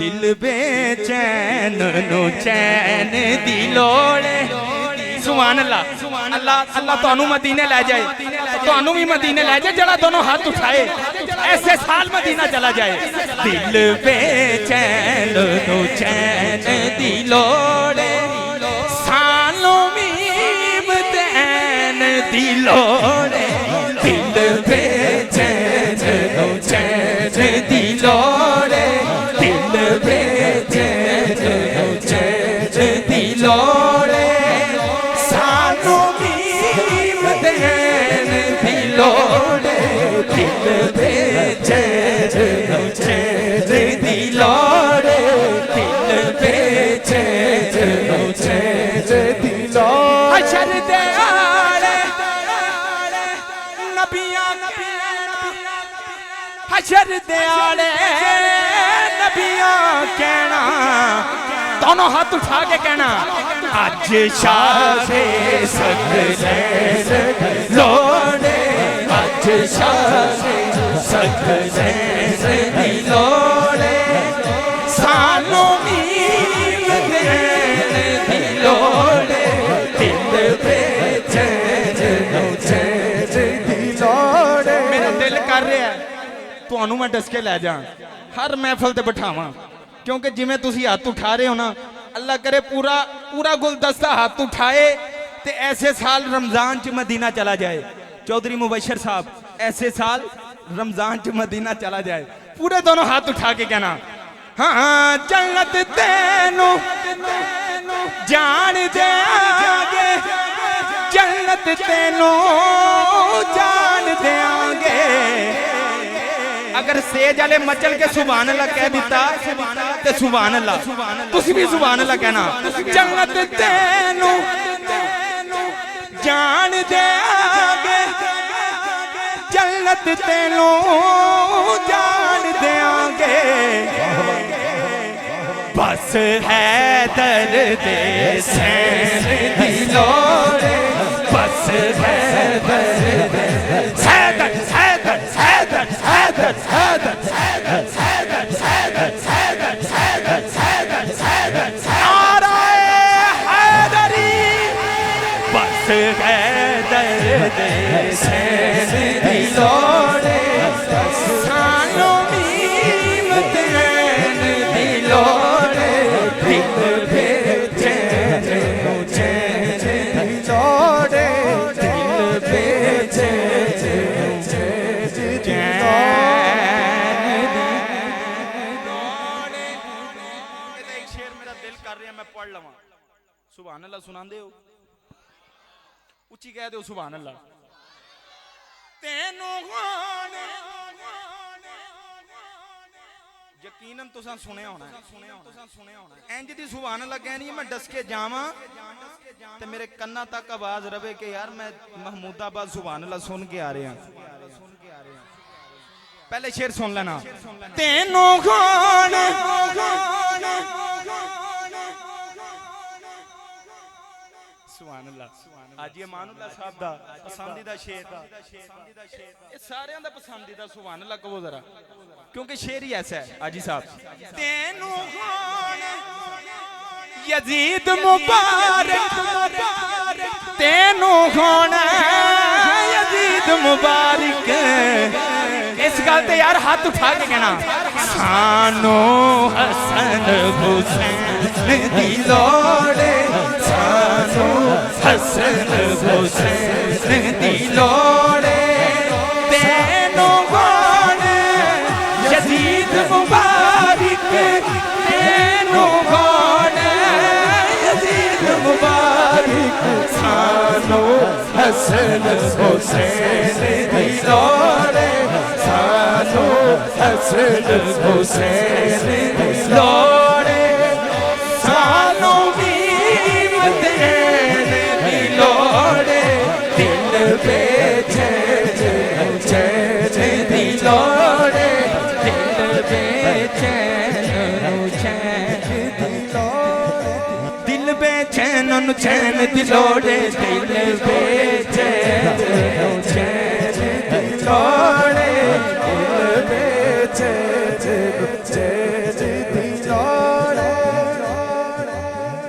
दिल बेचैन नु चैन दी लोड़ सुभान अल्लाह अल्लाह अल्लाह तुहानू मदीने ले जाए तुहानू भी मदीने ले जाए जरा दोनों हाथ उठाए ऐसे साल मदीना चला जाए दिल बेचैन नु चैन दी लोड़ सालों मीम दैन दी लोड़ दिल बेचैन नु चैन दी लोड़ दिल बेचैन नु चैन दी लोड़ सालों मीम दैन दी लोड़ दिल बेचैन नु चैन दी लोड़ दिल बेचैन नु चैन दी लोड़ हशर दे आले नबियां हशर दे आले नबियां कहना दोनों हाथ उठा के कहना अज शाहे सगले लोड़े अज शाहे सगले लोड़े सालों मीम दैन दी लोड़े दिल बेचैन नु चैन दी लोड़े मेरा दिल कर रहा है तुहानू मैं डस के लै जा हर महफिल ते बिठावां क्योंकि जिवें तुसीं हाथ उठा रहे हो ना अल्लाह करे पूरा पूरा गुलदस्ता हाथ उठाए ते ऐसे साल रमजान च मदीना चला जाए चौधरी मुबशर साहब ऐसे साल रमजान च मदीना चला जाए पूरे दोनों हाथ उठा के कहना हाँ जन्नत तेनू जान देंगे जन्नत तेनू जान देंगे अगर सेज वाले मचल के सुभान अल्लाह कह दिता ते सुभान अल्लाह तुसी भी सुभान अल्लाह कहना जन्नत तेनू जान देंगे जन्नत तेनू जान देंगे बस है दर्द सैन दी लोड़ बस है दर्द सैदत सैदत सैदत सैदत सैदत सैदत सैदत सैदत सैदत सैदत सैदत सैदत नाराए हैदरी बस है दर्द सैन दी लोड़ सालों मीम दैन दी लोड़ दिल बेचैन नु चैन दी लोड़ दिल बेचैन नु चैन दी लोड़ एक शेर मेरा दिल कर रहा मैं पढ़ लवां सुभान अल्लाह सुनांदे हो उच्ची कह दो सुभान अल्लाह तेनू यकीनन तुसां सुने होना इंज दी सुभान अल्लाह कहनी है मैं डस के जावां ते मेरे कन्ना तक आवाज रवे कि यार मैं महमूदाबाद सुभान अल्लाह सुन के आ रहे हैं पहले शेर सुन लेना तेनू खान सुभान अल्लाह आज ये मानुल्लाह साहब दा पसंदीदा शेर ये सारे दा पसंदीदा सुभान अल्लाह कहो जरा क्योंकि शेर ही ऐसा है आजी साहब तेनू खान यजीद मुबारक तेनू खान यजीद मुबारक इस गल ते यार हाथ उठा के कहना सानो हसन हुसैन दी लोड़ सानो हसन हुसैन दी लोड़ तेनू खान यजीद मुबारक तेनू खान यजीद मुबारक सानो हसन हुसैन दी लोड़ सानो हसन हुसैन दी लोड़ सानो मीम दैन दी लोड़ दिल बेचैन चैन दी लोड़ दिल बेचैन चैन दी लोड़ दिल बेचैन चैन दी लोड़ दिल बेचैन चैन दी लोड़